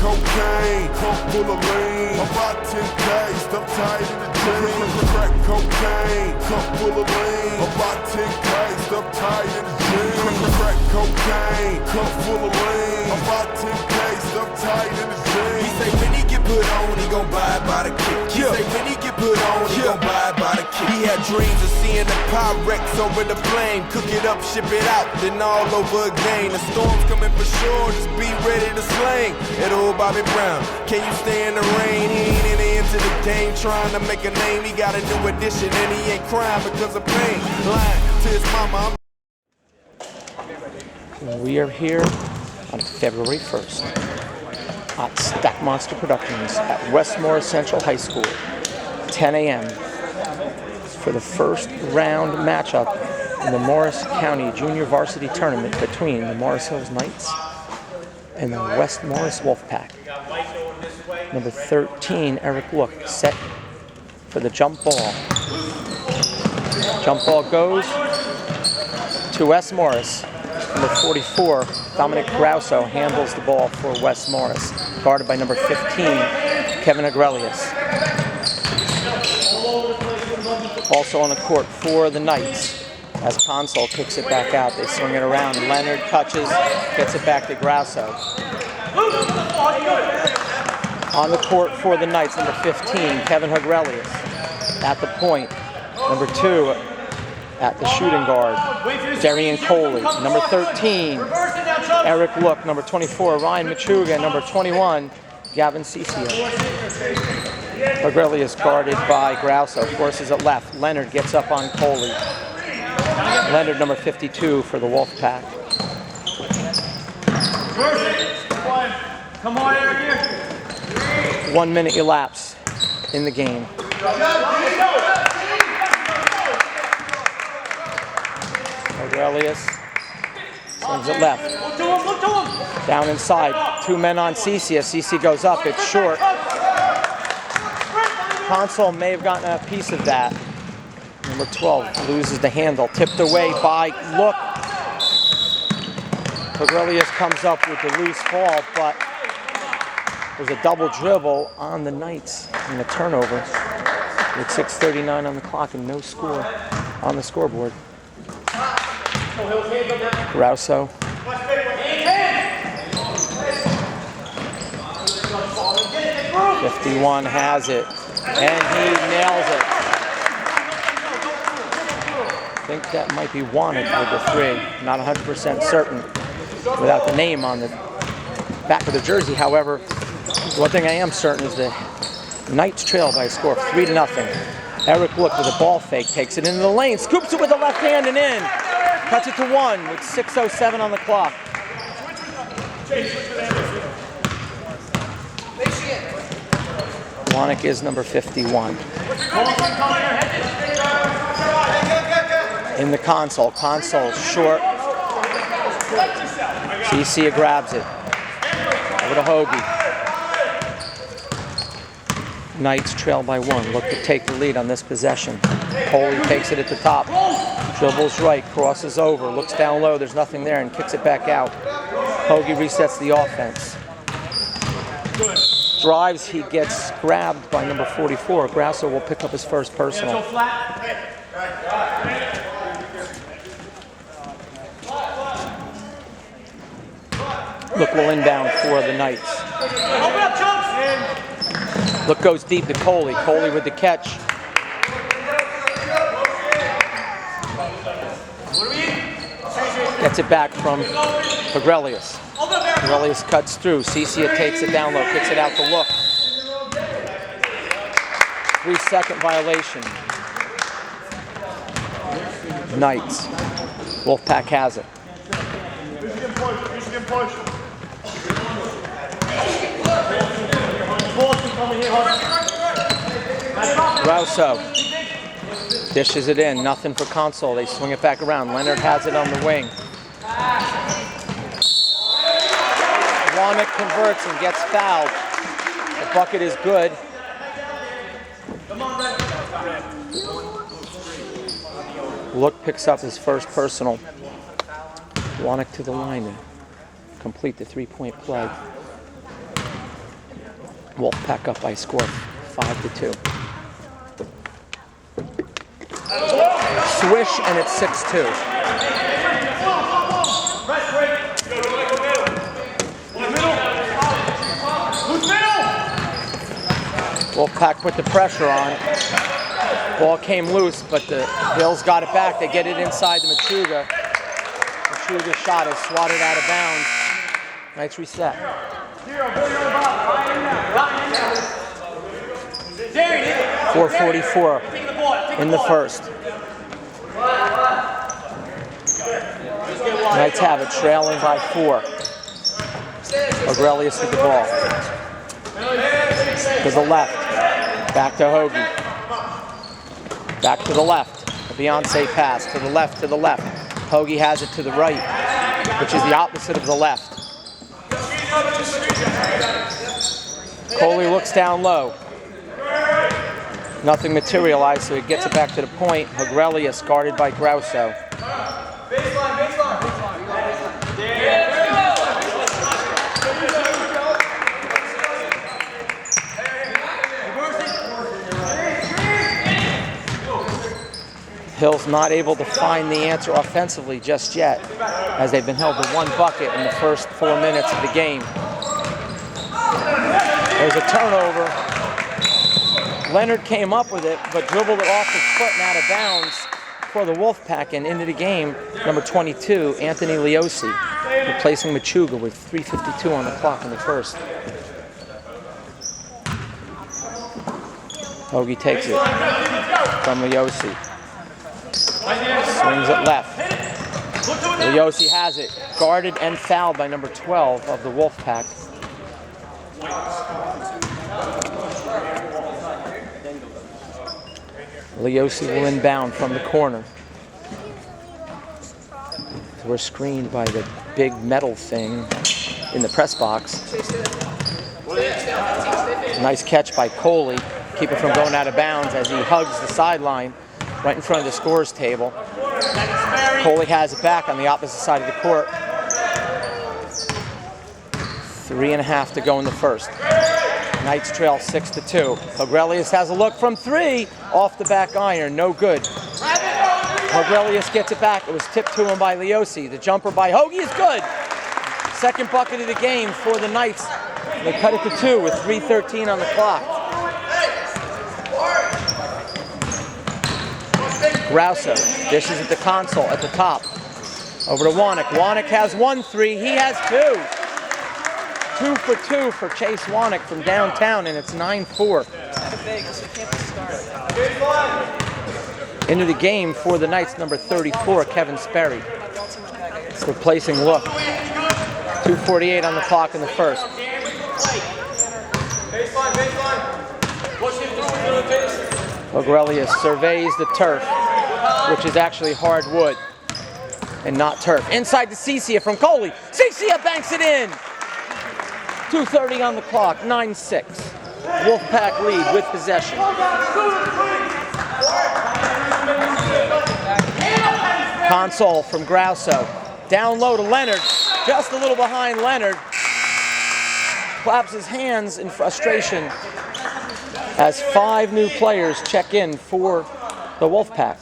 cocaine, pump full of lean. About 10K, stuff tight in the jeans. Crack cocaine, cup full of lean. About 10K, stuff tight in the jeans. Crack cocaine, cup full of lean. About 10K, stuff tight in the jeans. He say when he get put on, he gon' buy by the kick. He say when he get put on, he gon' buy by the kick. He had dreams of seeing the Pyrex over the flame. Cook it up, ship it out, then all over again. The storm's coming for sure, just be ready to sling. That old Bobby Brown, can you stay in the rain? He ain't in the end to the game, trying to make a name. He got a new addition and he ain't crying because of pain. Lying to his mama. We are here on February 1st at Stack Monster Productions at Westmore Central High School, 10 a.m. for the first round matchup in the Morris County Junior Varsity Tournament between the Morris Hills Knights and the West Morris Wolfpack. Number 13, Eric Look, set for the jump ball. Jump ball goes to West Morris. Number 44, Dominic Grauso, handles the ball for West Morris, guarded by number 15, Kevin Agrelius. Also on the court for the Knights, as Console kicks it back out. They swing it around. Leonard touches, gets it back to Grauso. On the court for the Knights, number 15, Kevin Agrelius. At the point, number 2, at the shooting guard, Darian Coley. Number 13, Eric Look. Number 24, Ryan Machuga. Number 21, Gavin Cicio. Agrelius guarded by Grauso, forces it left. Leonard gets up on Coley. Leonard, number 52 for the Wolfpack. Come on, Eric. 1 minute elapsed in the game. Agrelius sends it left. Down inside. 2 men on Cici. Cici goes up. It's short. Console may have gotten a piece of that. Number 12 loses the handle. Tipped away by Look. Agrelius comes up with the loose ball, but there's a double dribble on the Knights in the turnover with 6:39 on the clock and no score on the scoreboard. Grauso. 51 has it, and he nails it. I think that might be Wanted with the 3. Not 100% certain without the name on the back of the jersey. However, one thing I am certain is the Knights trail by a score of 3-0. Eric Look with a ball fake, takes it into the lane, scoops it with the left hand and in. Cuts it to 1 with 6:07 on the clock. Wanek is number 51. In the Console short. Cici grabs it. Over to Hoagie. Knights trail by 1. Look to take the lead on this possession. Coley takes it at the top. Dribbles right, crosses over, looks down low, there's nothing there, and kicks it back out. Hoagie resets the offense. Drives, he gets grabbed by number 44. Grauso will pick up his first personal. Look will inbound for the Knights. Look goes deep to Coley. Coley with the catch. Gets it back from Agrelius. Agrelius cuts through. Cici takes it down low, kicks it out to Look. 3-second violation. Knights. Wolfpack has it. Grauso dishes it in, nothing for Console. They swing it back around. Leonard has it on the wing. Wanek converts and gets fouled. The bucket is good. Look picks up his first personal. Wanek to the line to complete the 3-point play. Wolfpack up by score 5-2. Swish, and it's 6-2. Wolfpack put the pressure on. Ball came loose, but the Bills got it back. They get it inside to Machuga. Machuga's shot is swatted out of bounds. Nice reset. 4:44 in the first. Knights have it, trailing by 4. Aurelius with the ball. To the left. Back to Hoagie. Back to the left. A Beyonce pass. To the left, to the left. Hoagie has it to the right, which is the opposite of the left. Coley looks down low. Nothing materialized, so he gets it back to the point. Aurelius guarded by Grauso. Hill's not able to find the answer offensively just yet, as they've been held to 1 bucket in the first 4 minutes of the game. There's a turnover. Leonard came up with it, but dribbled it off his foot and out of bounds for the Wolfpack, and into the game, number 22, Anthony Leosi, replacing Machuga with 3:52 on the clock in the first. Hoagie takes it from Leosi. Swings it left. Leosi has it, guarded and fouled by number 12 of the Wolfpack. Leosi will inbound from the corner. We're screened by the big metal thing in the press box. Nice catch by Coley. Keep it from going out of bounds as he hugs the sideline right in front of the scores table. Coley has it back on the opposite side of the court. 3.5 to go in the first. Knights trail 6-2. Aurelius has a look from 3 off the back iron, no good. Aurelius gets it back. It was tipped to him by Leosi. The jumper by Hoagie is good. Second bucket of the game for the Knights. They cut it to 2 with 3:13 on the clock. Grauso dishes at the console at the top. Over to Wanek. Wanek has 1 3. He has 2. 2 for 2 for Chase Wanek from downtown, and it's 9-4. Into the game for the Knights, number 34, Kevin Sperry. Replacing Look. 2:48 on the clock in the first. Aurelius surveys the turf, which is actually hardwood and not turf. Inside to Cicia from Coley. Cicia banks it in. 2:30 on the clock, 9-6. Wolfpack lead with possession. Console from Grauso. Down low to Leonard. Just a little behind Leonard. Claps his hands in frustration as 5 new players check in for the Wolfpack,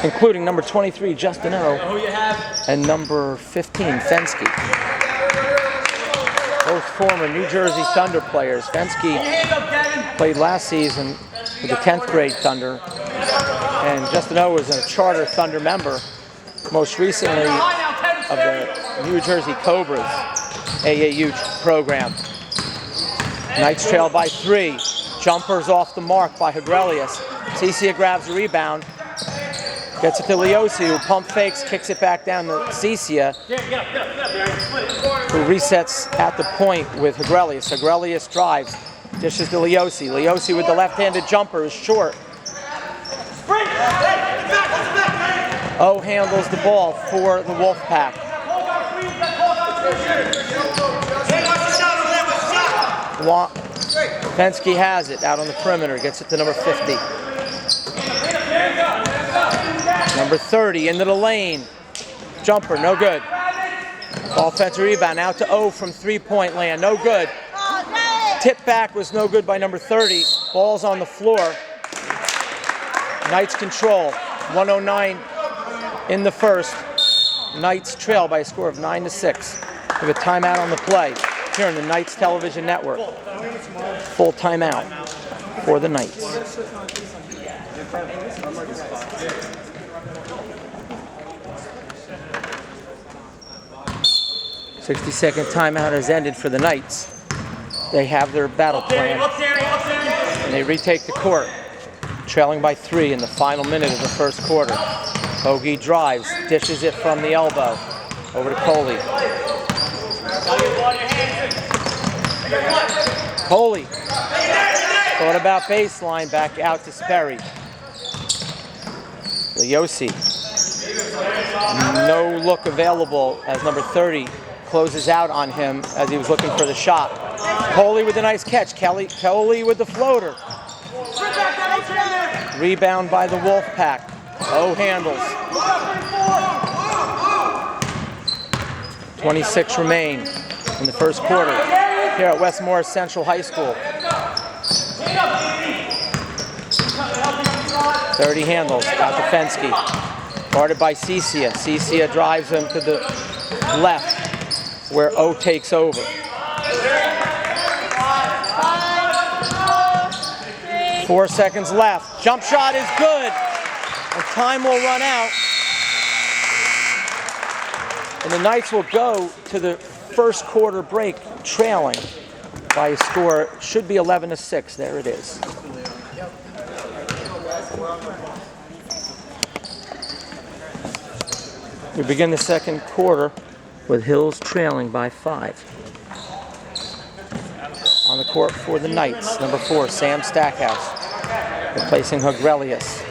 including number 23, Justin O, and number 15, Fensky. Both former New Jersey Thunder players. Fensky played last season with the 10th grade Thunder, and Justin O was a charter Thunder member, most recently of the New Jersey Cobras AAU program. Knights trail by 3. Jumpers off the mark by Aurelius. Cicia grabs the rebound. Gets it to Leosi, who pump fakes, kicks it back down to Cicia, who resets at the point with Aurelius. Aurelius drives, dishes to Leosi. Leosi with the left-handed jumper is short. O handles the ball for the Wolfpack. Fensky has it out on the perimeter, gets it to number 50. Number 30 into the lane. Jumper, no good. Offensive rebound out to O from 3-point land, no good. Tip back was no good by number 30. Ball's on the floor. Knights control. 109 in the first. Knights trail by a score of 9-6. We have a timeout on the play here on the Knights Television Network. Full timeout for the Knights. 60-second timeout has ended for the Knights. They have their battle plan, and they retake the court, trailing by 3 in the final minute of the first quarter. Hoagie drives, dishes it from the elbow, over to Coley. Coley thought about baseline, back out to Sperry. Leosi, no look available as number 30 closes out on him as he was looking for the shot. Coley with a nice catch. Coley with the floater. Rebound by the Wolfpack. handles. 26 remain in the first quarter here at Westmore Central High School. 30 handles, out to Fensky. Guarded by Cicia. Cicia drives him to the left where O takes over. 4 seconds left. Jump shot is good. And time will run out. And the Knights will go to the first quarter break trailing by a score, should be 11-6. There it is. We begin the second quarter with Hills trailing by 5. On the court for the Knights, number 4, Sam Stackhouse, replacing Hugrelius.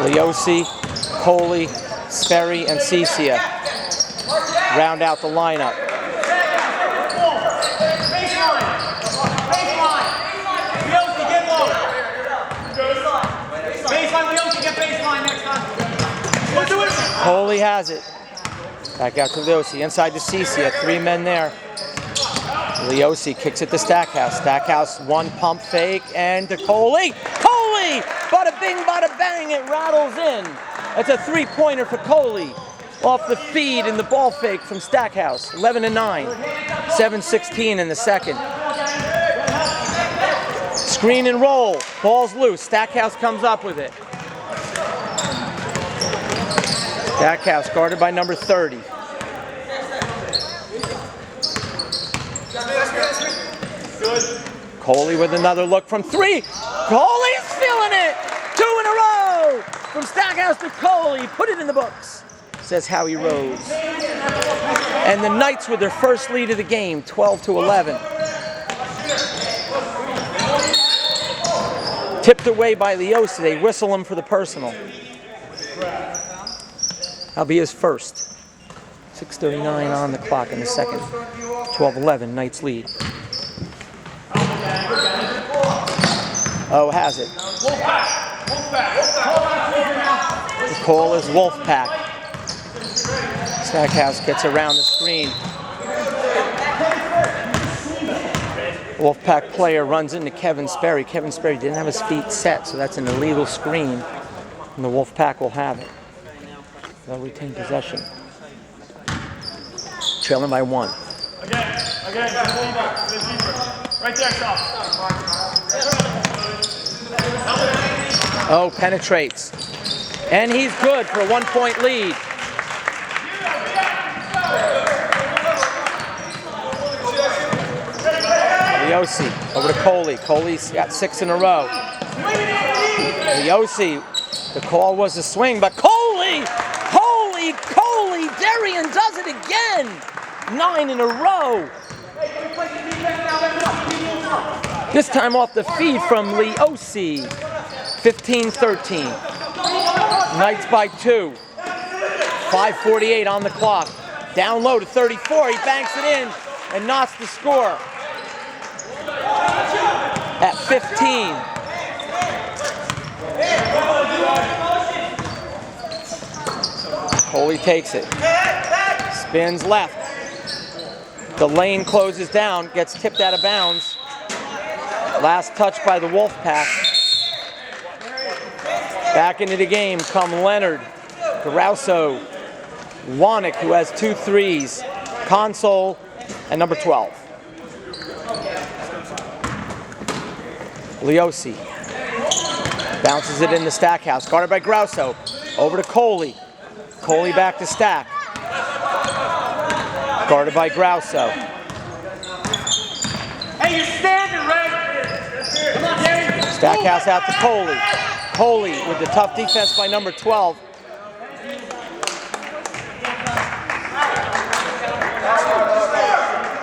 Leosi, Coley, Sperry, and Cicia round out the lineup. Coley has it. Back out to Leosi, inside to Cicia, 3 men there. Leosi kicks it to Stackhouse. Stackhouse, one pump fake, and to Coley. Coley! Bada bing, bada bang, it rattles in. That's a 3-pointer for Coley. Off the feed in the ball fake from Stackhouse. 11-9. 7-16 in the second. Screen and roll. Ball's loose. Stackhouse comes up with it. Stackhouse guarded by number 30. Coley with another look from 3. Coley's feeling it! 2 in a row! From Stackhouse to Coley. Put it in the books, says Howie Rose. And the Knights with their first lead of the game, 12-11. Tipped away by Leosi. They whistle him for the personal. That'll be his first. 6:39 on the clock in the second. 12-11, Knights lead. Oh, has it. The call is Wolfpack. Stackhouse gets around the screen. Wolfpack player runs into Kevin Sperry. Kevin Sperry didn't have his feet set, so that's an illegal screen. And the Wolfpack will have it. They'll retain possession. Trailing by 1. Again, right there, Tom. Oh, penetrates. And he's good for a 1-point lead. Leosi over to Coley. Coley's got 6 in a row. Leosi, the call was a swing, but Coley! Coley! Darian does it again! 9 in a row. This time off the feed from Leosi. 15-13. Knights by 2. 5:48 on the clock. Down low to 34. He banks it in and knots the score. At 15. Coley takes it. Spins left. The lane closes down, gets tipped out of bounds. Last touch by the Wolfpack. Back into the game come Leonard, Garouso, Wanek, who has 2 threes, Console, and number 12. Leosi bounces it into Stackhouse, guarded by Garouso. Over to Coley. Coley back to Stack. Guarded by Garouso. Hey, you're standing right. Come on, Terry. Stackhouse out to Coley. Coley with the tough defense by number 12.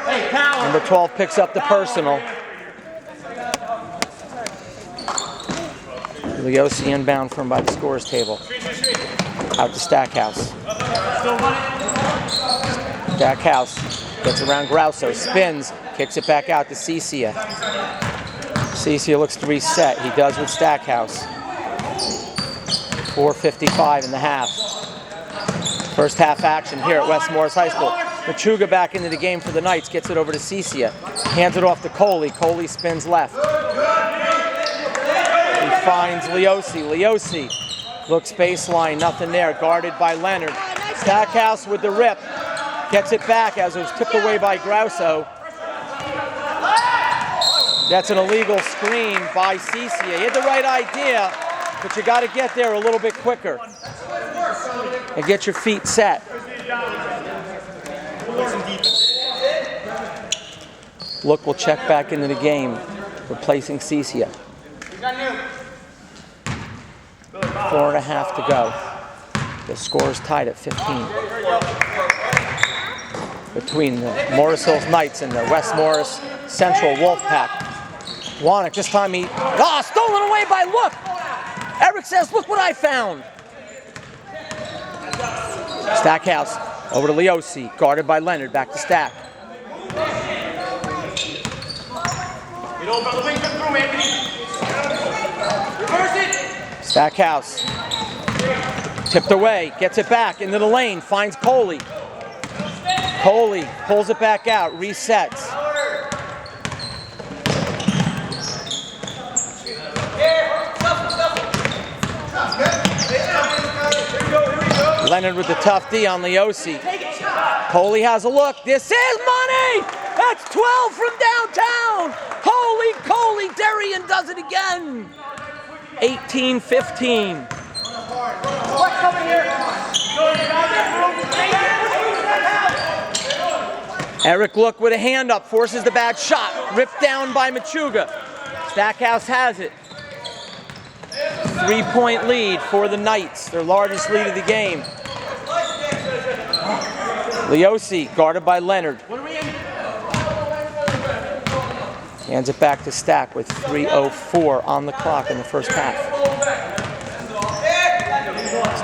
Hey, power. Number 12 picks up the personal. Leosi inbound from by the scores table. Out to Stackhouse. Stackhouse gets around Garouso, spins, kicks it back out to Cicia. Cicia looks to reset. He does with Stackhouse. 4:55 in the half. First half action here at West Morris High School. Machuga back into the game for the Knights, gets it over to Cicia. Hands it off to Coley. Coley spins left. He finds Leosi. Leosi looks baseline, nothing there. Guarded by Leonard. Stackhouse with the rip. Gets it back as it was tipped away by Garouso. That's an illegal screen by Cicia. He had the right idea, but you got to get there a little bit quicker and get your feet set. Look, we'll check back into the game, replacing Cicia. 4.5 to go. The score is tied at 15. Between the Morris Hills Knights and the West Morris Central Wolfpack. Wanek, this time he, stolen away by Look. Eric says, look what I found. Stackhouse over to Leosi, guarded by Leonard, back to Stack. Stackhouse, tipped away, gets it back into the lane, finds Coley. Coley pulls it back out, resets. Leonard with the tough D on Leosi. Coley has a look. This is money! That's 12 from downtown! Holy Coley, Darien does it again! 18-15. Eric Look with a hand up, forces the bad shot. Ripped down by Machuga. Stackhouse has it. 3-point lead for the Knights, their largest lead of the game. Leosi, guarded by Leonard. Hands it back to Stack with 3:04 on the clock in the first half.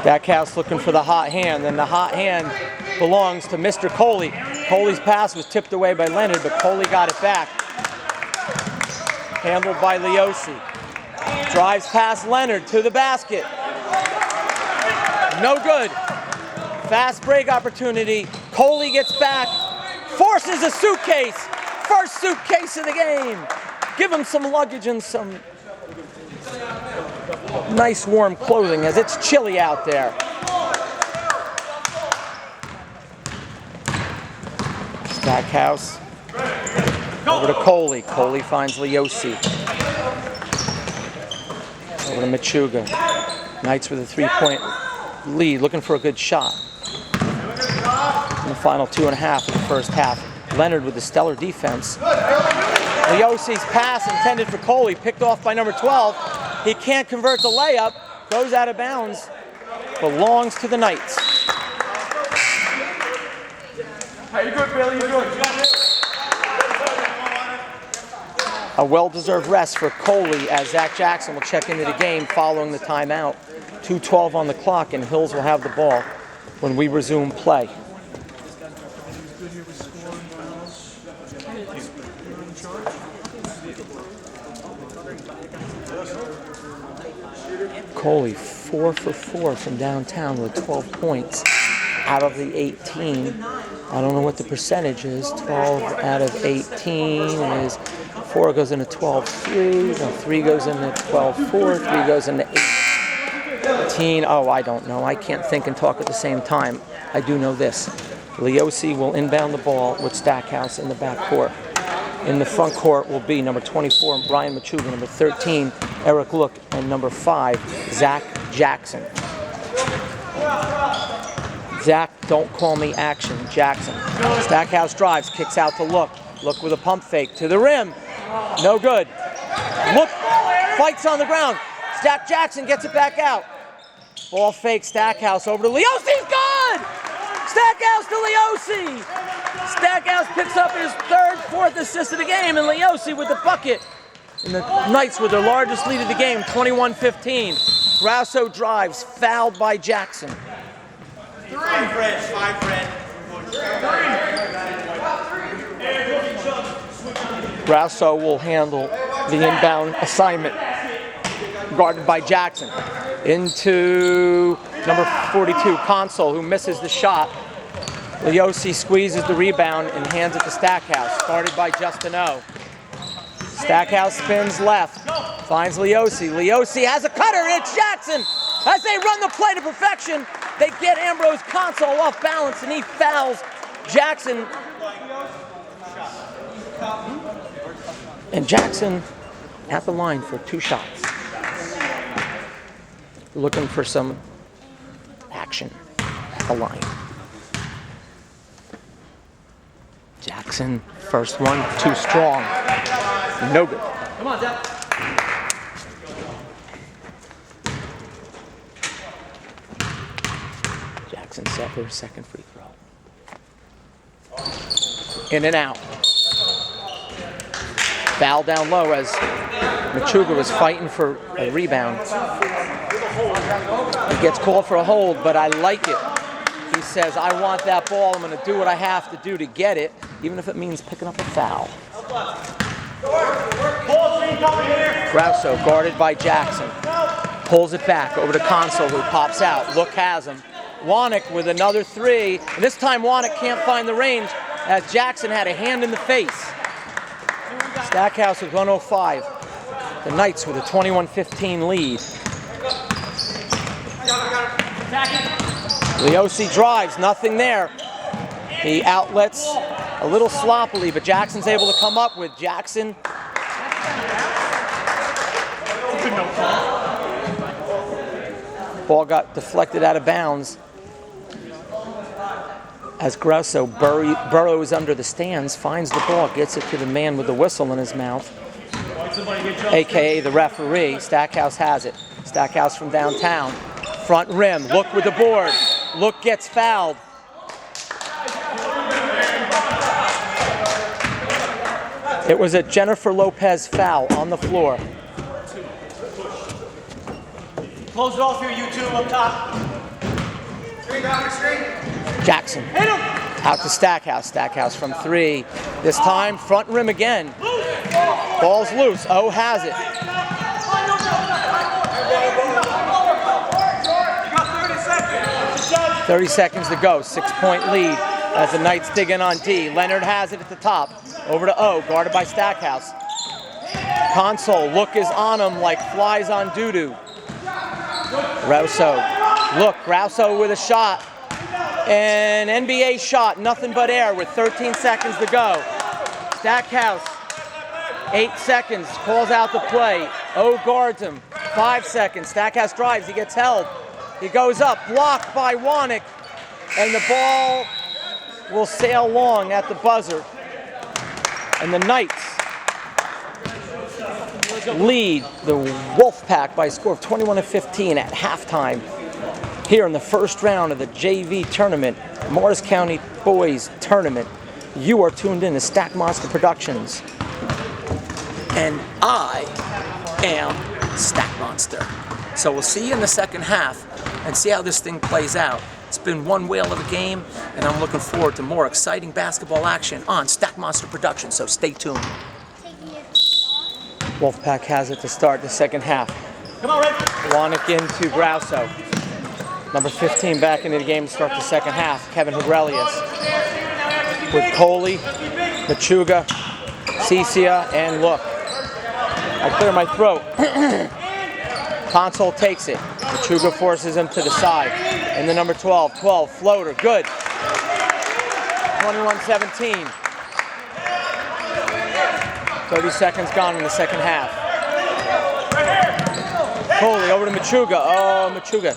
Stackhouse looking for the hot hand, and the hot hand belongs to Mr. Coley. Coley's pass was tipped away by Leonard, but Coley got it back. Handled by Leosi. Drives past Leonard to the basket. No good. Fast break opportunity. Coley gets back. Forces a suitcase. First suitcase of the game. Give him some luggage and some nice warm clothing as it's chilly out there. Stackhouse. Over to Coley. Coley finds Leosi. Over to Machuga. Knights with a 3-point lead, looking for a good shot. In the final 2.5 of the first half. Leonard with the stellar defense. Leosi's pass intended for Coley, picked off by number 12. He can't convert the layup, goes out of bounds, belongs to the Knights. How you good, Billy? You good? A well-deserved rest for Coley as Zach Jackson will check into the game following the timeout. 2:12 on the clock, and Hills will have the ball when we resume play. Coley 4 for 4 from downtown with 12 points out of the 18. I don't know what the percentage is. 12 out of 18 is 4 goes into 12-3. No, 3 goes into 12-4. 3 goes into 18. Oh, I don't know. I can't think and talk at the same time. I do know this. Leosi will inbound the ball with Stackhouse in the back court. In the front court will be number 24, Brian Machuga, number 13, Eric Look, and number 5, Zach Jackson. Zach, don't call me action, Jackson. Stackhouse drives, kicks out to Look. Look with a pump fake to the rim. No good. Look, fights on the ground. Zach Jackson gets it back out. Ball fake, Stackhouse over to Leosi. He's good! Stackhouse to Leosi. Stackhouse picks up his 3rd, 4th assist of the game, and Leosi with the bucket. And the Knights with their largest lead of the game, 21-15. Grasso drives, fouled by Jackson. 5 red. Grasso will handle the inbound assignment, guarded by Jackson. Into number 42, Console, who misses the shot. Leosi squeezes the rebound and hands it to Stackhouse, guarded by Justin O. Stackhouse spins left, finds Leosi. Leosi has a cutter, and it's Jackson. As they run the play to perfection, they get Ambrose Console off balance, and he fouls Jackson. And Jackson at the line for 2 shots. Looking for some action at the line. Jackson, first one, too strong. No good. Come on, Zach. Jackson set for his 2nd free throw. In and out. Foul down low as Machuga was fighting for a rebound. He gets called for a hold, but I like it. He says, I want that ball. I'm going to do what I have to do to get it, even if it means picking up a foul. Grasso, guarded by Jackson, pulls it back over to Console, who pops out. Look has him. Wannick with another 3, and this time Wannick can't find the range as Jackson had a hand in the face. Stackhouse with 105. The Knights with a 21-15 lead. Leosi drives, nothing there. He outlets a little sloppily, but Jackson's able to come up with Jackson. Ball got deflected out of bounds as Grasso burrows under the stands, finds the ball, gets it to the man with the whistle in his mouth, a.k.a. the referee. Stackhouse has it. Stackhouse from downtown. Front rim, Look with the board. Look gets fouled. It was a Jennifer Lopez foul on the floor. Close it off here, you 2 up top. Jackson out to Stackhouse. Stackhouse from 3. This time, front rim again. Ball's loose. O has it. 30 seconds to go. 6-point lead as the Knights dig in on D. Leonard has it at the top. Over to O, guarded by Stackhouse. Console, Look is on him like flies on doo-doo. Grasso with a shot. An NBA shot, nothing but air with 13 seconds to go. Stackhouse, 8 seconds, calls out the play. O guards him, 5 seconds. Stackhouse drives, he gets held. He goes up, blocked by Wannick, and the ball will sail long at the buzzer. And the Knights lead the Wolfpack by a score of 21-15 at halftime. Here in the first round of the JV tournament, Morris County Boys Tournament. You are tuned in to Stack Monster Productions. And I am Stack Monster. So we'll see you in the second half and see how this thing plays out. It's been one whale of a game, and I'm looking forward to more exciting basketball action on Stack Monster Productions, so stay tuned. Wolfpack has it to start the second half. Come on, Red. Wannick into Grasso. Number 15 back into the game to start the second half, Kevin Hebrelius. with Coley, Machuga, Cicia, and look. I clear my throat. Console takes it. Machuga forces him to the side. And the number 12, floater, good. 21-17. 30 seconds gone in the second half. Coley over to Machuga. Oh, Machuga.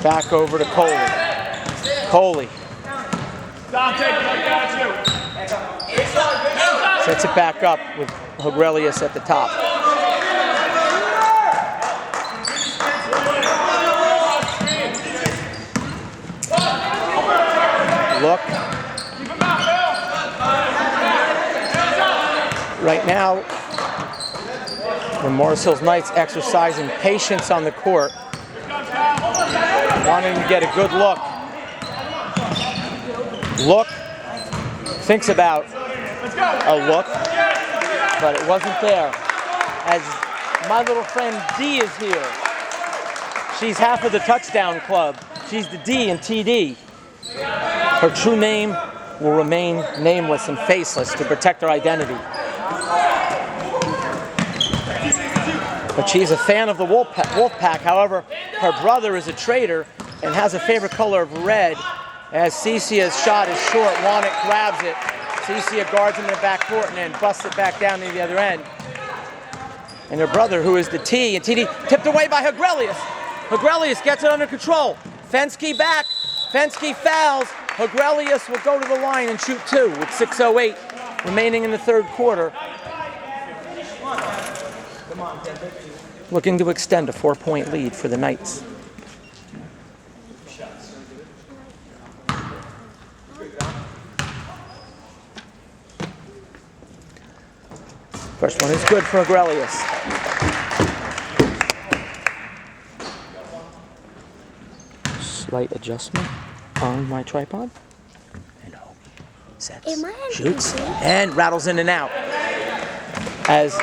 Back over to Coley. Coley. Sets it back up with Hogrelius at the top. Look. Right now, the Morris Hills Knights exercising patience on the court, wanting to get a good look. Look, thinks about a look, but it wasn't there. As my little friend D is here. She's half of the touchdown club. She's the D in TD. Her true name will remain nameless and faceless to protect her identity. But she's a fan of the Wolfpack. However, her brother is a traitor and has a favorite color of red. As Cicia's shot is short, Wannick grabs it. Cicia guards him in the backcourt and then busts it back down to the other end. And her brother, who is the T, and TD tipped away by Hogrelius. Hogrelius gets it under control. Fensky back. Fensky fouls. Hogrelius will go to the line and shoot two with 6:08 remaining in the third quarter. Looking to extend a 4-point lead for the Knights. First one is good for Hogrelius. Slight adjustment on my tripod. And sets, shoots, and rattles in and out. As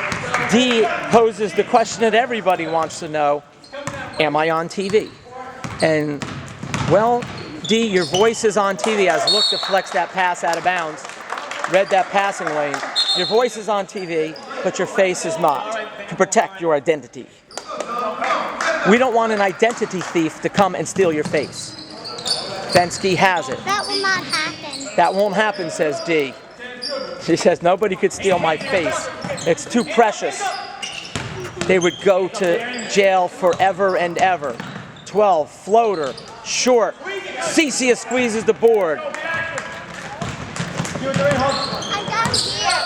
D poses the question that everybody wants to know, am I on TV? And, well, D, your voice is on TV. I was looked to flex that pass out of bounds, read that passing lane. Your voice is on TV, but your face is not, to protect your identity. We don't want an identity thief to come and steal your face. Fensky has it. That will not happen. That won't happen, says D. She says, nobody could steal my face. It's too precious. They would go to jail forever and ever. 12, floater, short. Cicia squeezes the board. I got here.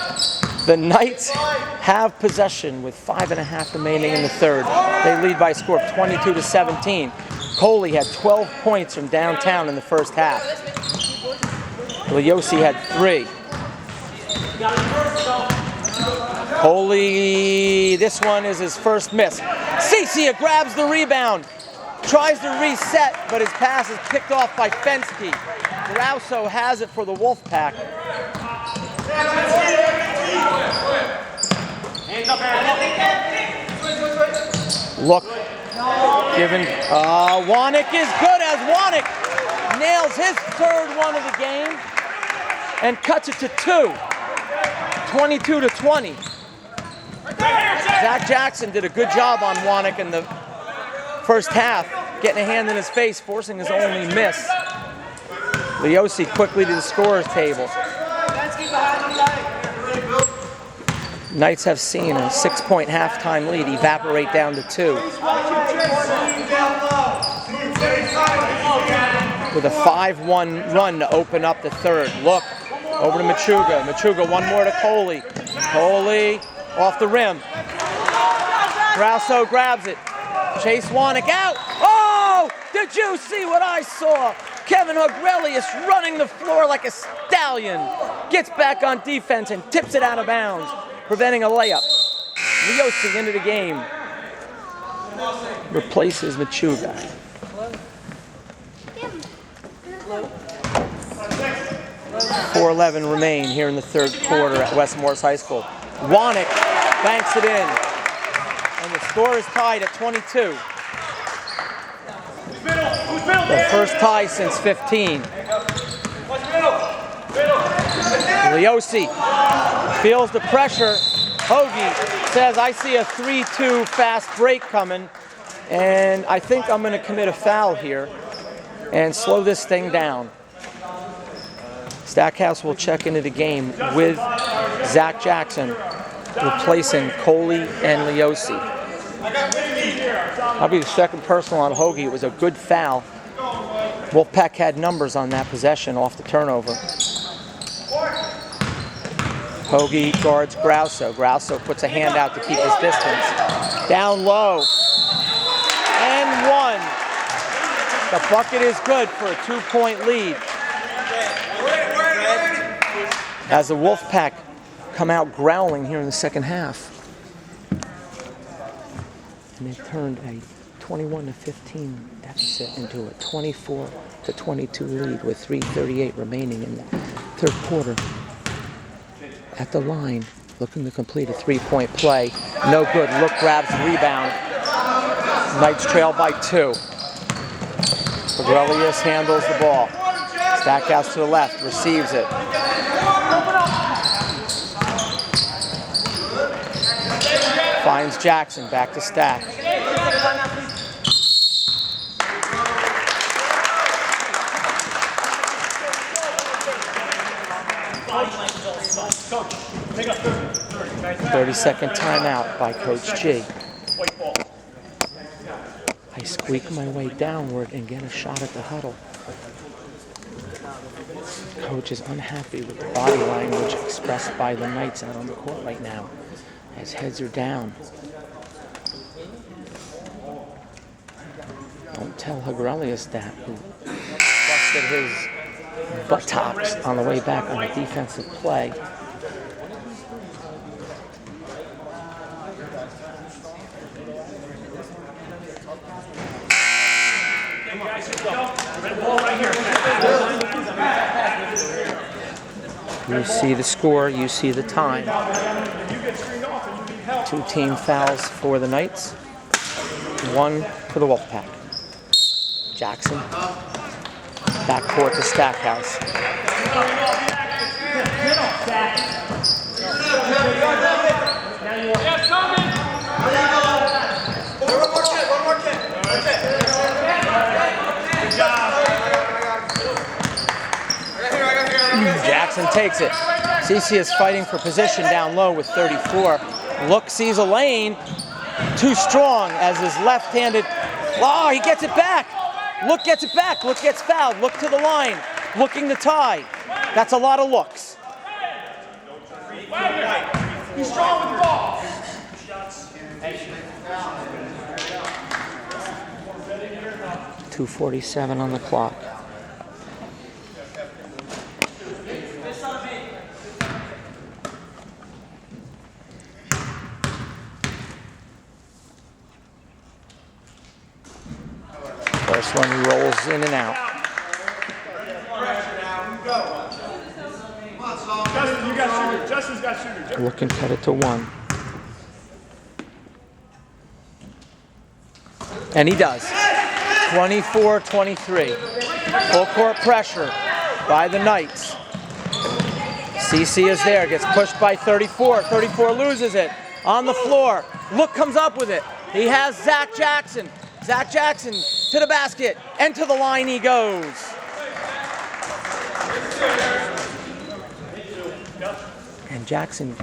The Knights have possession with 5.5 remaining in the third. They lead by a score of 22-17. Coley had 12 points from downtown in the first half. Leosi had 3. Coley, this one is his first miss. Cicia grabs the rebound, tries to reset, but his pass is picked off by Fensky. Grauso has it for the Wolfpack. Look, given, Wannick is good as Wannick nails his third one of the game and cuts it to 2, 22-20. Zach Jackson did a good job on Wannick in the first half, getting a hand in his face, forcing his only miss. Leosi quickly to the scorer's table. Knights have seen a 6-point halftime lead evaporate down to 2. With a 5-1 run to open up the third. Look, over to Machuga. Machuga, one more to Coley. Coley off the rim. Grauso grabs it. Chase Wannick out. Oh! Did you see what I saw? Kevin Hogrelius running the floor like a stallion. Gets back on defense and tips it out of bounds, preventing a layup. Leosi into the game. Replaces Machuga. 4:11 remain here in the third quarter at West Morris High School. Wannick banks it in. And the score is tied at 22. The first tie since 15. Leosi feels the pressure. Hoagie says, I see a 3-2 fast break coming, and I think I'm going to commit a foul here and slow this thing down. Stackhouse will check into the game with Zach Jackson replacing Coley and Leosi. That'll be the second personal on Hoagie. It was a good foul. Wolfpack had numbers on that possession off the turnover. Hoagie guards Grauso. Grauso puts a hand out to keep his distance. Down low. And one. The bucket is good for a 2-point lead. As the Wolfpack come out growling here in the second half. And they've turned a 21-15 deficit into a 24-22 lead with 3:38 remaining in the third quarter. At the line, looking to complete a 3-point play. No good. Look, grabs the rebound. Knights trail by 2. Aurelius handles the ball. Stackhouse to the left, receives it. Finds Jackson, back to Stack. Coach, take a 30-second timeout by Coach G. I squeak my way downward and get a shot at the huddle. Coach is unhappy with the body language expressed by the Knights out on the court right now, as heads are down. Don't tell Aurelius that, who busted his buttocks on the way back on a defensive play. You see the score, you see the time. 2 team fouls for the Knights, 1 for the Wolfpack. Jackson, backcourt to Stackhouse. Jackson takes it. CC is fighting for position down low with 34. Look sees a lane. Too strong as his left-handed. Oh, he gets it back. Look gets it back. Look gets fouled. Look to the line. Looking to tie. That's a lot of looks. He's strong with the ball. 2:47 on the clock. First one rolls in and out. Justin, you got shooter. Justin's got shooter. Looking cut it to 1. And he does. 24-23. Full court pressure by the Knights. CC is there, gets pushed by 34. 34 loses it on the floor. Look comes up with it. He has Zach Jackson. Zach Jackson to the basket, and to the line he goes. And Jackson.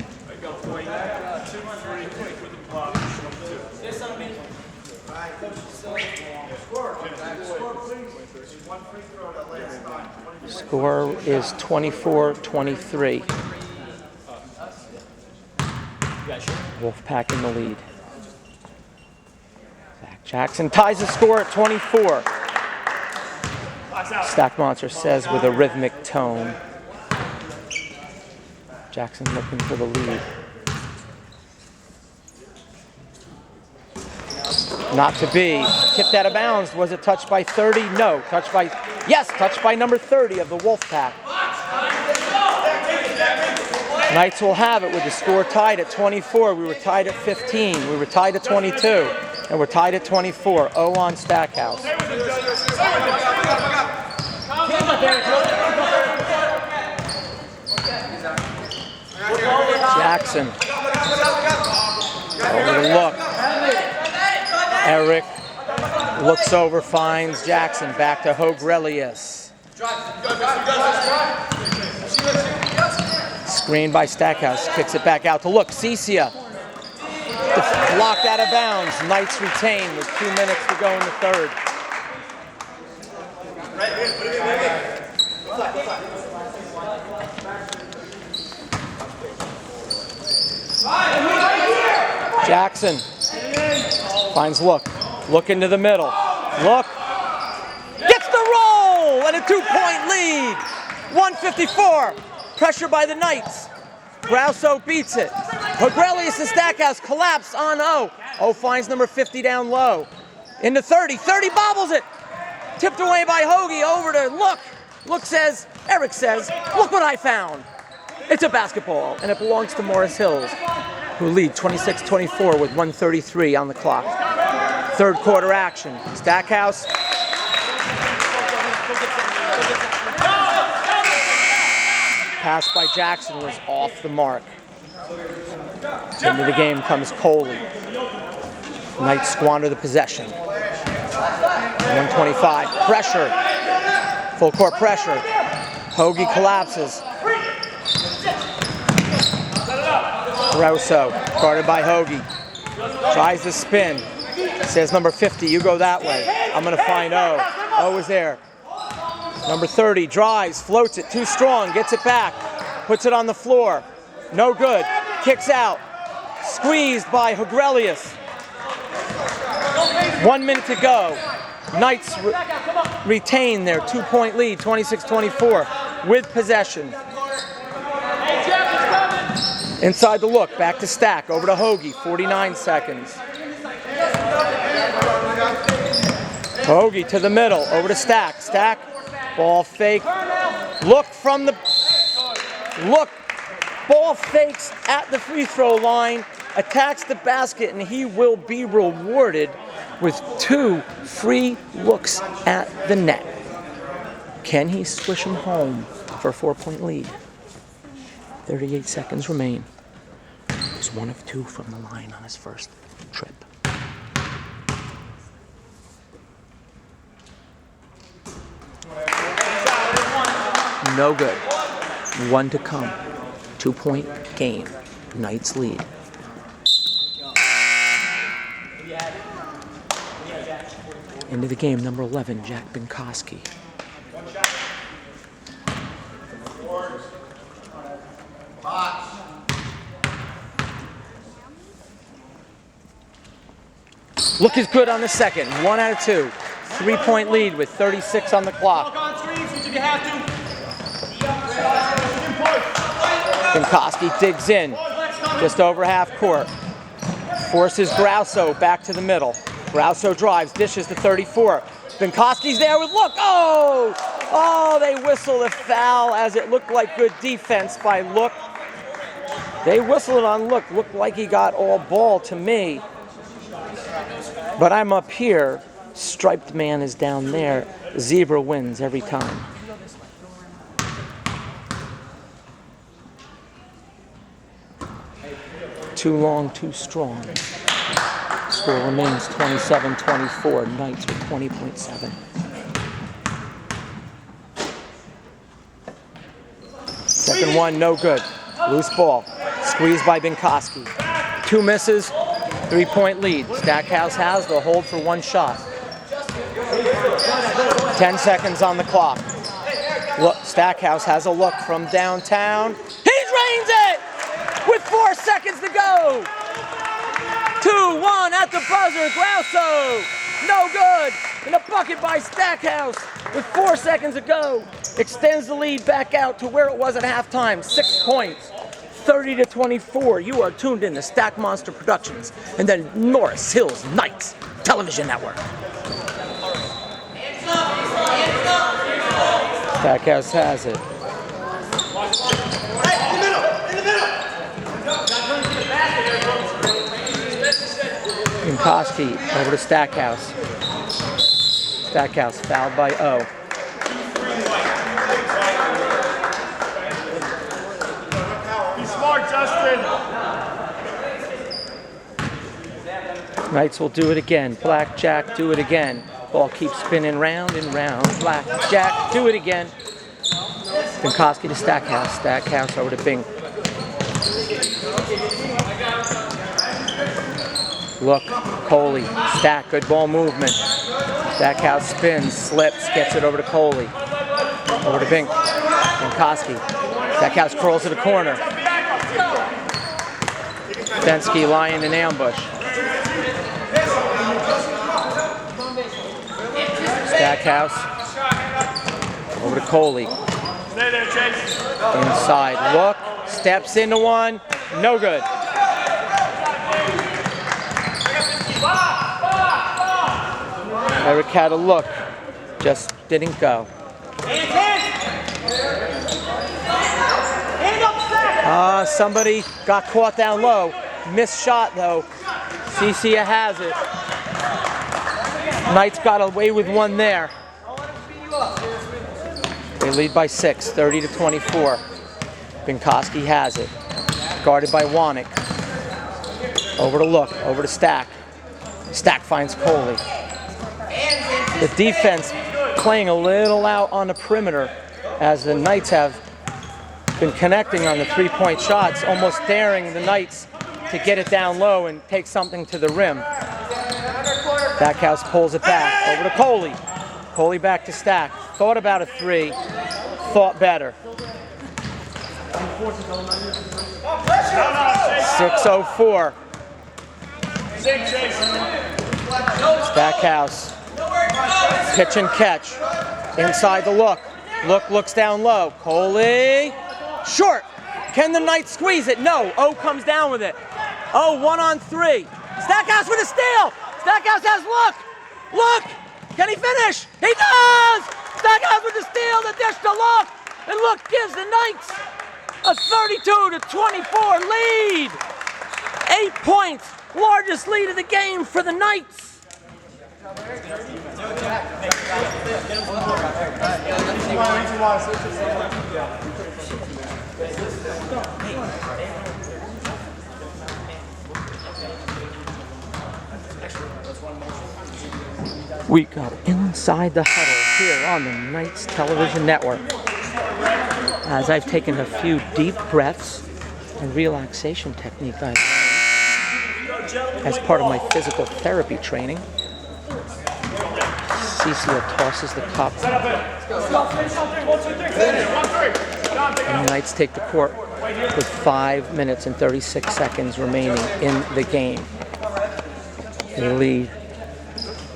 Score is 24-23. Wolfpack in the lead. Jackson ties the score at 24. Stack Monster says with a rhythmic tone. Jackson looking for the lead. Not to be. Tipped out of bounds. Was it touched by 30? No. Touched by number 30 of the Wolfpack. Knights will have it with the score tied at 24. We were tied at 15. We were tied at 22. And we're tied at 24. 0 on Stackhouse. Jackson. Over the look. Eric looks over, finds Jackson. Back to Hogrelius. Screen by Stackhouse. Kicks it back out to look. Cecia. Blocked out of bounds. Knights retain with 2 minutes to go in the third. Jackson finds Look. Look into the middle. Look. Gets the roll and a 2-point lead. 154. Pressure by the Knights. Grauso beats it. Hogrelius and Stackhouse collapse on O. O finds number 50 down low. Into 30. 30 bobbles it. Tipped away by Hoagie over to Look. Look says, Eric says, look what I found. It's a basketball, and it belongs to Morris Hills, who lead 26-24 with 1:33 on the clock. Third quarter action. Stackhouse. Pass by Jackson was off the mark. Into the game comes Coley. Knights squander the possession. 125. Pressure. Full court pressure. Hoagie collapses. Rosso, guarded by Hoagie. Tries to spin. Says number 50, you go that way. I'm going to find O. O is there. Number 30 drives, floats it, too strong, gets it back. Puts it on the floor. No good. Kicks out. Squeezed by Hogrelius. 1 minute to go. Knights retain their 2-point lead, 26-24, with possession. Inside the look, back to Stack, over to Hoagie, 49 seconds. Hoagie to the middle, over to Stack. Stack, ball fake. Look from the, look, ball fakes at the free throw line, attacks the basket, and he will be rewarded with 2 free looks at the net. Can he swish him home for a 4-point lead? 38 seconds remain. He's 1 of 2 from the line on his first trip. No good. 1 to come. 2-point game. Knights lead. Into the game, number 11, Jack Binkowski. Look is good on the second. 1 out of 2. 3-point lead with 36 on the clock. Binkowski digs in. Just over half court. Forces Grauso back to the middle. Grauso drives, dishes to 34. Binkowski's there with Look. Oh! Oh, they whistle the foul as it looked like good defense by Look. They whistled it on Look. Looked like he got all ball to me. But I'm up here. Striped man is down there. Zebra wins every time. Too long, too strong. Score remains 27-24. Knights with 20.7. Second one, no good. Loose ball. Squeezed by Binkowski. 2 misses, 3-point lead. Stackhouse has the hold for 1 shot. 10 seconds on the clock. Look, Stackhouse has a look from downtown. He drains it with 4 seconds to go. 2-1 at the buzzer. Grauso, no good. And a bucket by Stackhouse with 4 seconds to go. Extends the lead back out to where it was at halftime. 6 points. 30-24. You are tuned in to Stack Monster Productions and then Morris Hills Knights Television Network. Stackhouse has it. Binkowski over to Stackhouse. Stackhouse fouled by O. Be smart, John. Knights will do it again. Blackjack, do it again. Ball keeps spinning round and round. Blackjack, do it again. Binkowski to Stackhouse. Stackhouse over to Bink. Look, Coley, Stack, good ball movement. Stackhouse spins, slips, gets it over to Coley. Over to Bink. Binkowski. Stackhouse curls to the corner. Bensky lying in ambush. Stackhouse. Over to Coley. Inside, look, steps into one, no good. Eric had a look, just didn't go. Somebody got caught down low. Missed shot though. Cicia has it. Knights got away with one there. They lead by 6, 30-24. Binkowski has it. Guarded by Wanek. Over to Look, over to Stack. Stack finds Coley. The defense playing a little out on the perimeter as the Knights have been connecting on the three-point shots, almost daring the Knights to get it down low and take something to the rim. Stackhouse pulls it back, over to Coley. Coley back to Stack. Thought about a three, thought better. 6:04. Stackhouse. Pitch and catch. Inside the Look. Look looks down low. Coley. Short. Can the Knights squeeze it? No. O comes down with it. O 1-on-3. Stackhouse with a steal. Stackhouse has Look. Look. Can he finish? He does! Stackhouse with the steal. The dish to Look. And Look gives the Knights a 32-24 lead. 8 points. Largest lead of the game for the Knights. We go inside the huddle here on the Knights Television Network. As I've taken a few deep breaths and relaxation technique I've learned as part of my physical therapy training. Cicia tosses the cup. And the Knights take the court with 5 minutes and 36 seconds remaining in the game. They lead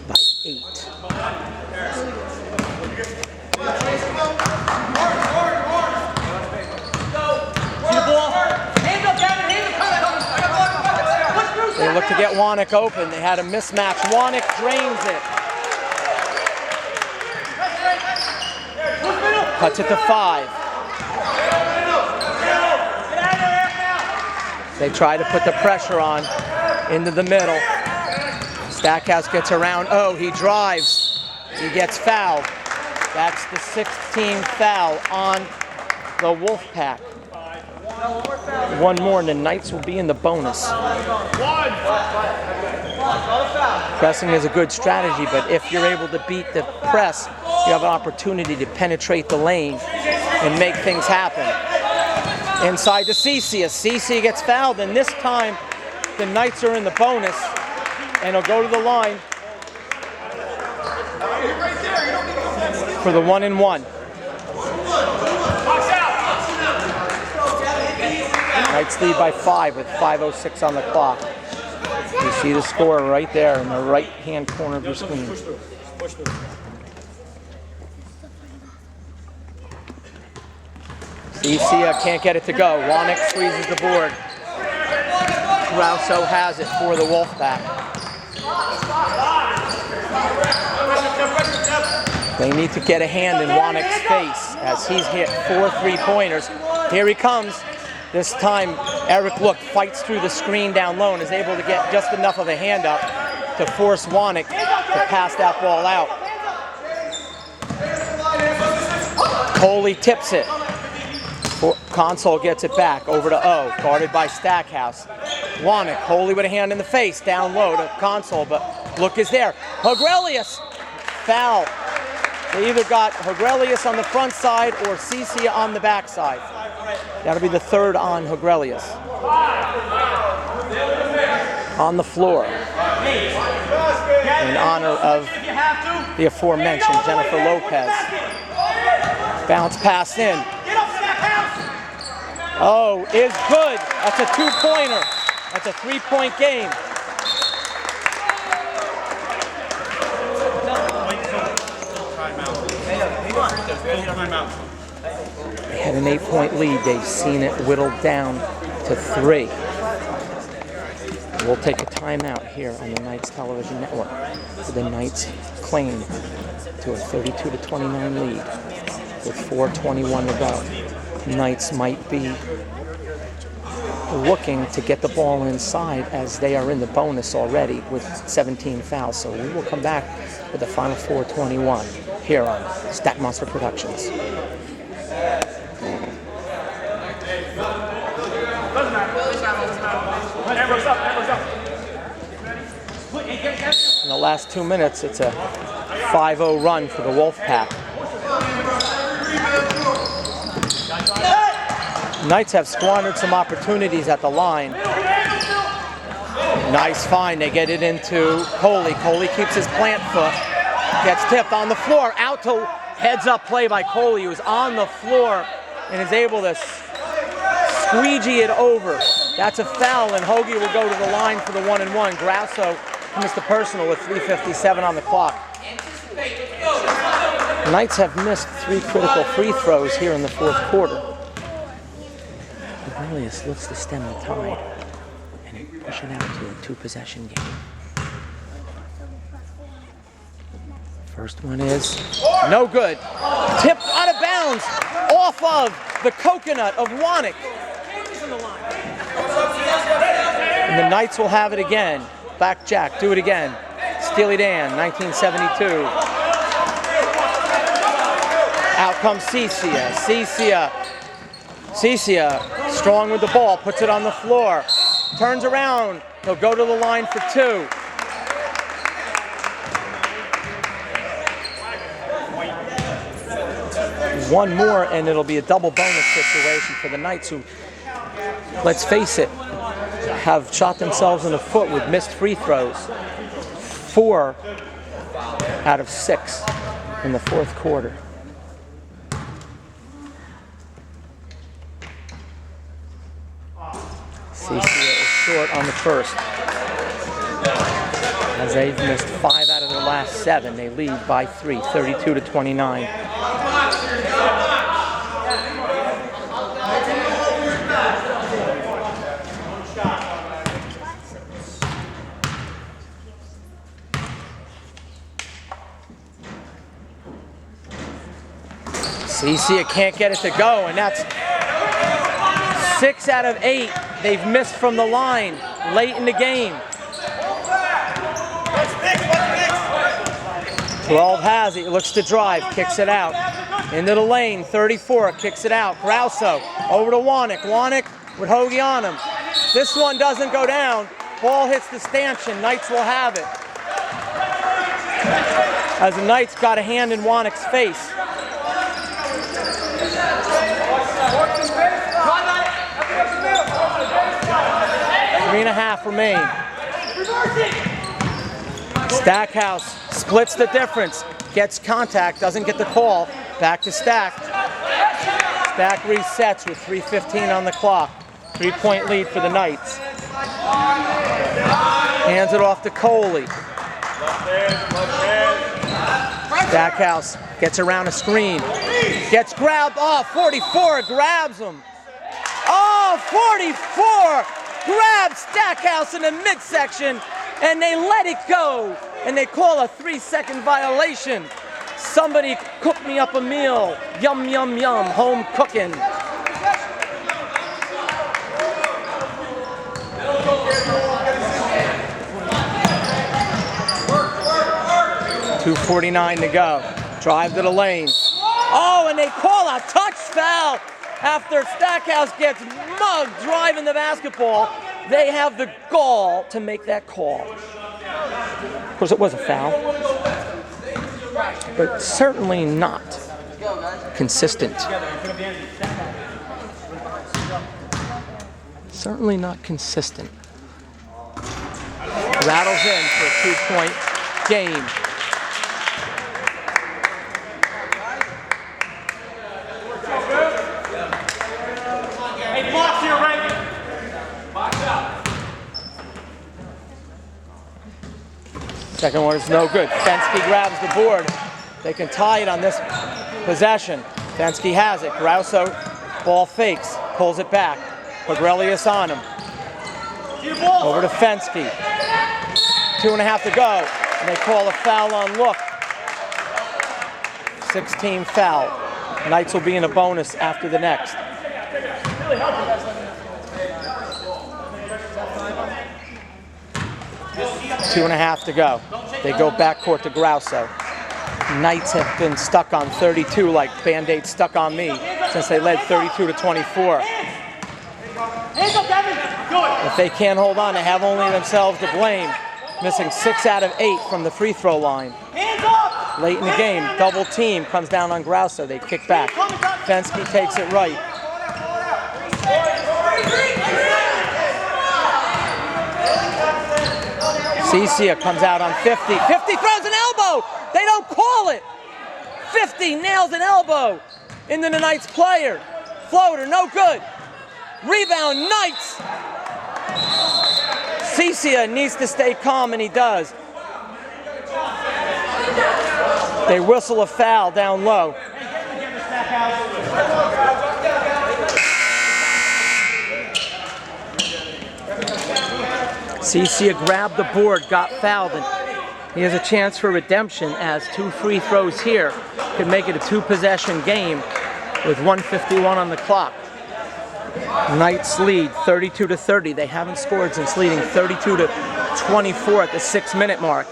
by 8. They look to get Wanek open. They had a mismatch. Wanek drains it. Cuts it to 5. They try to put the pressure on into the middle. Stackhouse gets around. Oh, he drives. He gets fouled. That's the 16th foul on the Wolfpack. One more and the Knights will be in the bonus. Pressing is a good strategy, but if you're able to beat the press, you have an opportunity to penetrate the lane and make things happen. Inside to Cicia. Cicia gets fouled, and this time the Knights are in the bonus, and he'll go to the line for the 1-and-1. Knights lead by 5 with 5:06 on the clock. You see the score right there in the right-hand corner of your screen. Cicia can't get it to go. Wanek squeezes the board. Rouso has it for the Wolfpack. They need to get a hand in Wanek's face as he's hit 4 3-pointers. Here he comes. This time, Eric Look fights through the screen down low and is able to get just enough of a hand up to force Wanek to pass that ball out. Coley tips it. Console gets it back over to O, guarded by Stackhouse. Wanek, Holy with a hand in the face, down low to Console, but look is there. Hogrelius, foul. They either got Hogrelius on the front side or Cicia on the back side. That'll be the third on Hogrelius. On the floor, in honor of the aforementioned Jennifer Lopez. Bounce pass in. Oh, is good. That's a two-pointer. That's a three-point game. They had an 8-point lead. They've seen it whittled down to 3. We'll take a timeout here on the Knights Television Network for the Knights' claim to a 32-29 lead with 4:21 to go. Knights might be looking to get the ball inside as they are in the bonus already with 17 fouls. So we will come back with the final 4:21 here on Stack Monster Productions. In the last 2 minutes, it's a 5-0 run for the Wolfpack. Knights have squandered some opportunities at the line. Nice find. They get it into Coley. Coley keeps his plant foot. Gets tipped on the floor. Out to heads-up play by Coley, who's on the floor and is able to squeegee it over. That's a foul, and Hoagie will go to the line for the 1-and-1. Grasso missed the personal with 3:57 on the clock. The Knights have missed 3 critical free throws here in the fourth quarter. Hogrelius looks to stem the tide and push it out to a 2-possession game. First one is no good. Tipped out of bounds off of the coconut of Wanek. And the Knights will have it again. Back Jack, do it again. Steely Dan, 1972. Out comes Cicia. Cicia, strong with the ball, puts it on the floor. Turns around, he'll go to the line for 2. One more and it'll be a double bonus situation for the Knights, who, let's face it, have shot themselves in the foot with missed free throws. 4 out of 6 in the fourth quarter. Cicia is short on the first. As they've missed 5 out of their last 7, they lead by 3, 32-29. Cicia can't get it to go, and that's 6 out of 8 they've missed from the line late in the game. 12 has it, looks to drive, kicks it out. Into the lane, 34, kicks it out. Grasso over to Wanek. Wanek with Hoagie on him. This one doesn't go down. Ball hits the stanchion, Knights will have it. As the Knights got a hand in Wanek's face. 3.5 remain. Stackhouse splits the difference, gets contact, doesn't get the call. Back to Stack. Stack resets with 3:15 on the clock. 3-point lead for the Knights. Hands it off to Coley. Stackhouse gets around a screen. Gets grabbed. Oh, 44 grabs him. Oh, 44 grabs Stackhouse in the midsection, and they let it go. And they call a 3-second violation. Somebody cook me up a meal. Yum, yum, yum. Home cooking. .249 to go. Drive to the lane. Oh, and they call a touch foul after Stackhouse gets mugged driving the basketball. they have the gall to make that call. Of course, it was a foul, but certainly not consistent. Certainly not consistent. Rattles in for a 2-point game. Hey, box here, right? Box out. Second one is no good. Fensky grabs the board. They can tie it on this possession. Fensky has it. Grosso, ball fakes, pulls it back. Aurelius on him. Over to Fensky. 2.5 to go. And they call a foul on look. 16 foul. Knights will be in a bonus after the next. 2.5 to go. They go backcourt to Grosso. Knights have been stuck on 32 like Band-Aid stuck on me since they led 32-24. If they can't hold on, they have only themselves to blame. Missing 6 out of 8 from the free throw line. Late in the game, double team comes down on Grosso. They kick back. Fensky takes it right. Cicia comes out on 50. 50 throws an elbow. They don't call it. 50 nails an elbow into the Knights player. Floater, no good. Rebound, Knights. Cicia needs to stay calm, and he does. They whistle a foul down low. Cicia grabbed the board, got fouled, and he has a chance for redemption as 2 free throws here could make it a 2-possession game with 1:51 on the clock. Knights lead 32-30. They haven't scored since leading 32-24 at the 6-minute mark.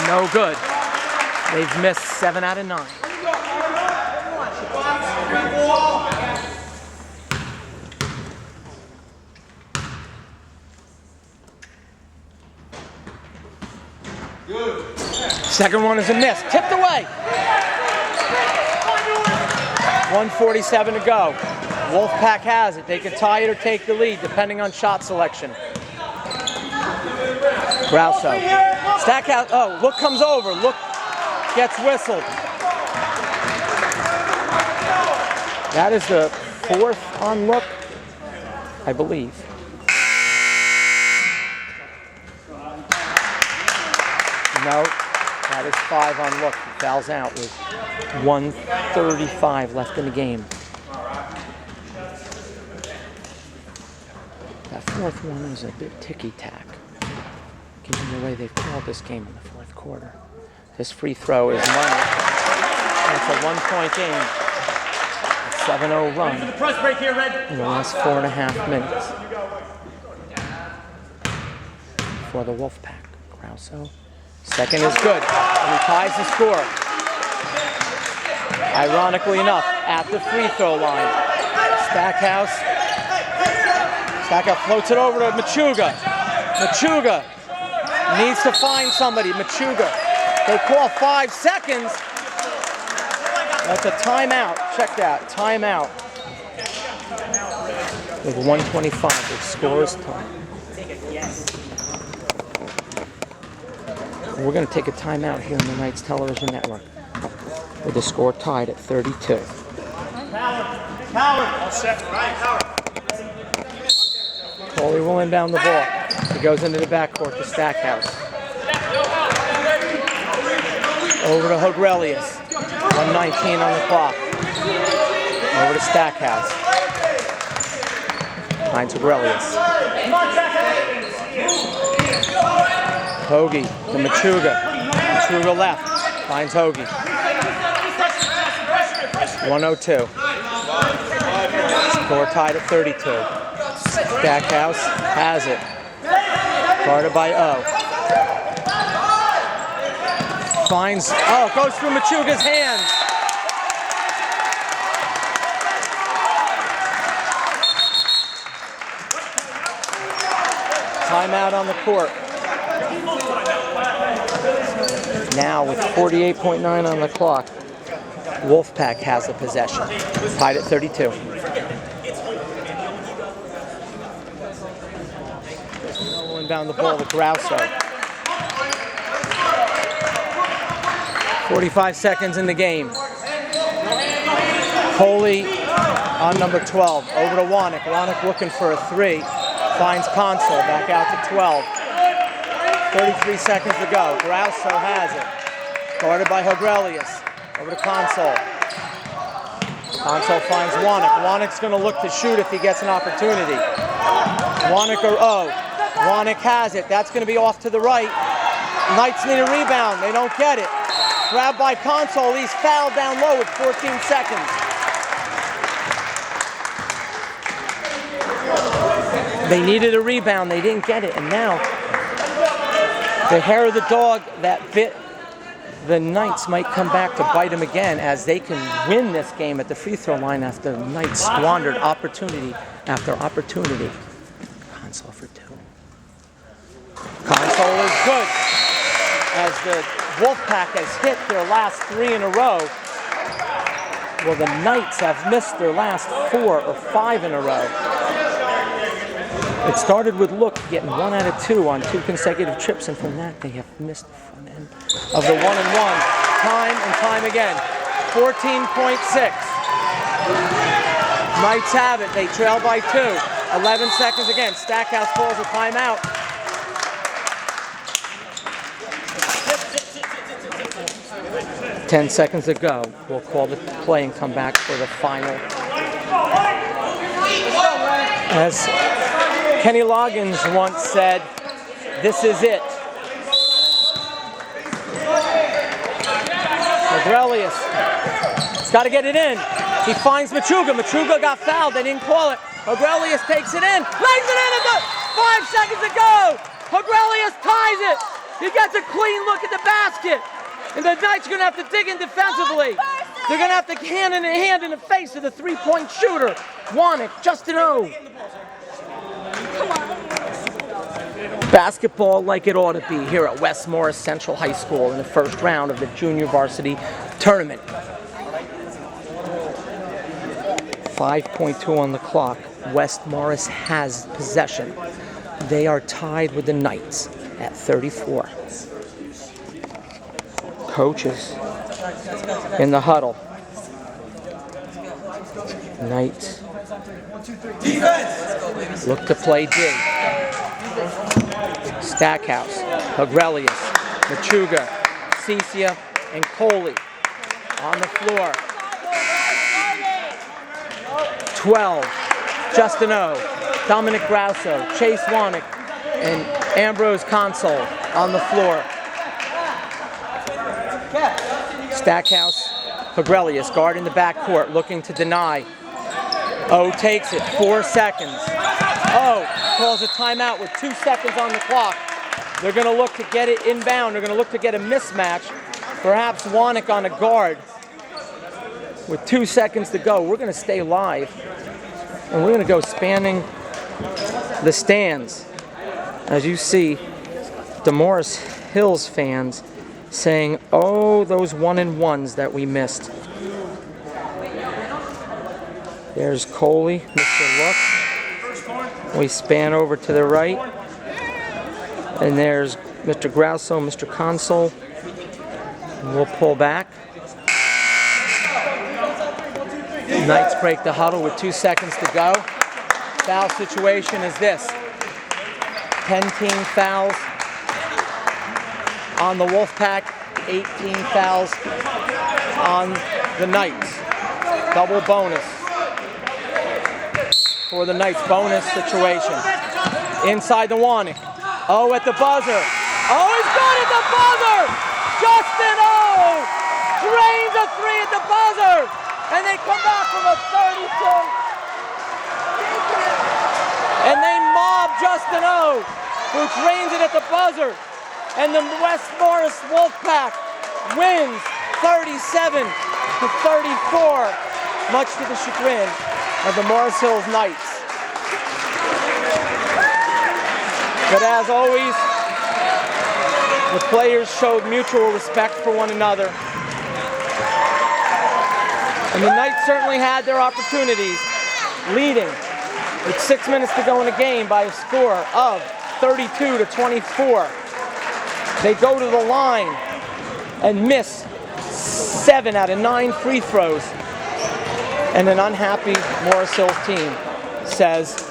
No good. They've missed 7 out of 9. Second one is a miss. Tipped away. 1:47 to go. Wolfpack has it. They can tie it or take the lead depending on shot selection. Grosso. Stackhouse. Oh, look comes over. Look gets whistled. That is the 4th on look, I believe. No, that is 5 on look. He fouls out with 1:35 left in the game. That 4th one was a bit ticky-tack, given the way they've called this game in the 4th quarter. This free throw is money. It's a 1-point game. A 7-0 run in the last 4.5 minutes for the Wolfpack. Grosso. Second is good, and he ties the score. Ironically enough, at the free throw line, Stackhouse floats it over to Machuga. Machuga needs to find somebody. Machuga. They call 5 seconds. That's a timeout. Check that. Timeout. With 1:25, it scores time. We're going to take a timeout here on the Knights Television Network with the score tied at 32. Coley will inbound the ball. He goes into the backcourt to Stackhouse. Over to Aurelius. 1:19 on the clock. Over to Stackhouse. Finds Aurelius. Hoagie to Machuga. Machuga left. Finds Hoagie. 1:02. Score tied at 32. Stackhouse has it. Guarded by O. Finds, goes through Machuga's hands. Timeout on the court. Now with 48.9 on the clock, Wolfpack has the possession. Tied at 32. Inbound the ball with Grouso. 45 seconds in the game. Coley on number 12. Over to Wanek. Wanek looking for a three. Finds Console. Back out to 12. 33 seconds to go. Grouso has it. Guarded by Hogrelius. Over to Console. Console finds Wanek. Wanek's going to look to shoot if he gets an opportunity. Wanek or O. Wanek has it. That's going to be off to the right. Knights need a rebound. They don't get it. Grabbed by Console. He's fouled down low with 14 seconds. They needed a rebound. They didn't get it. And now the hair of the dog that bit the Knights might come back to bite them again, as they can win this game at the free throw line after the Knights squandered opportunity after opportunity. Console for two. Console is good, as the Wolfpack has hit their last three in a row. Well, the Knights have missed their last 4 or 5 in a row. It started with Look getting 1 out of 2 on 2 consecutive trips, and from that they have missed the front end of the 1-and-1 time and time again. 14.6. Knights have it. They trail by 2. 11 seconds again. Stackhouse calls a timeout. Ten seconds to go. We'll call the play and come back for the final. As Kenny Loggins once said, this is it. Hogrelius. He's got to get it in. He finds Machuga. Machuga got fouled. They didn't call it. Hogrelius takes it in. Lays it in at the 5 seconds to go. Hogrelius ties it. He gets a clean look at the basket. And the Knights are going to have to dig in defensively. They're going to have to hand in the face of the three-point shooter. Wanek, Justin O. Basketball like it ought to be here at West Morris Central High School in the first round of the junior varsity tournament. 5.2 on the clock. West Morris has possession. They are tied with the Knights at 34. Coaches in the huddle. Knights look to play D. Stackhouse, Hogrelius, Machuga, Cecia, and Coley on the floor. 12, Justin O, Dominic Grouso, Chase Wanek, and Ambrose Console on the floor. Stackhouse, Hogrelius guarding the backcourt, looking to deny. O takes it, 4 seconds. O calls a timeout with 2 seconds on the clock. They're going to look to get it inbound. They're going to look to get a mismatch. Perhaps Wanek on a guard. With 2 seconds to go, we're going to stay live. And we're going to go spanning the stands. As you see, the Morris Hills fans saying, oh, those 1-and-1s that we missed. There's Coley, Mr. Look. We span over to the right. And there's Mr. Grouso, Mr. Console. And we'll pull back. Knights break the huddle with 2 seconds to go. Foul situation is this. 10-team fouls on the Wolfpack, 18 fouls on the Knights. Double bonus for the Knights. Bonus situation. Inside the Wanek. Oh, at the buzzer. Oh, he's got it at the buzzer! Justin O! Drains a 3 at the buzzer! And they come back from a 32. And they mob Justin O. who drains it at the buzzer. And the West Morris Wolfpack wins 37-34, much to the chagrin of the Morris Hills Knights. But as always, the players showed mutual respect for one another. And the Knights certainly had their opportunities, leading with 6 minutes to go in the game by a score of 32-24. They go to the line and miss 7 out of 9 free throws. And an unhappy Morris Hills team says,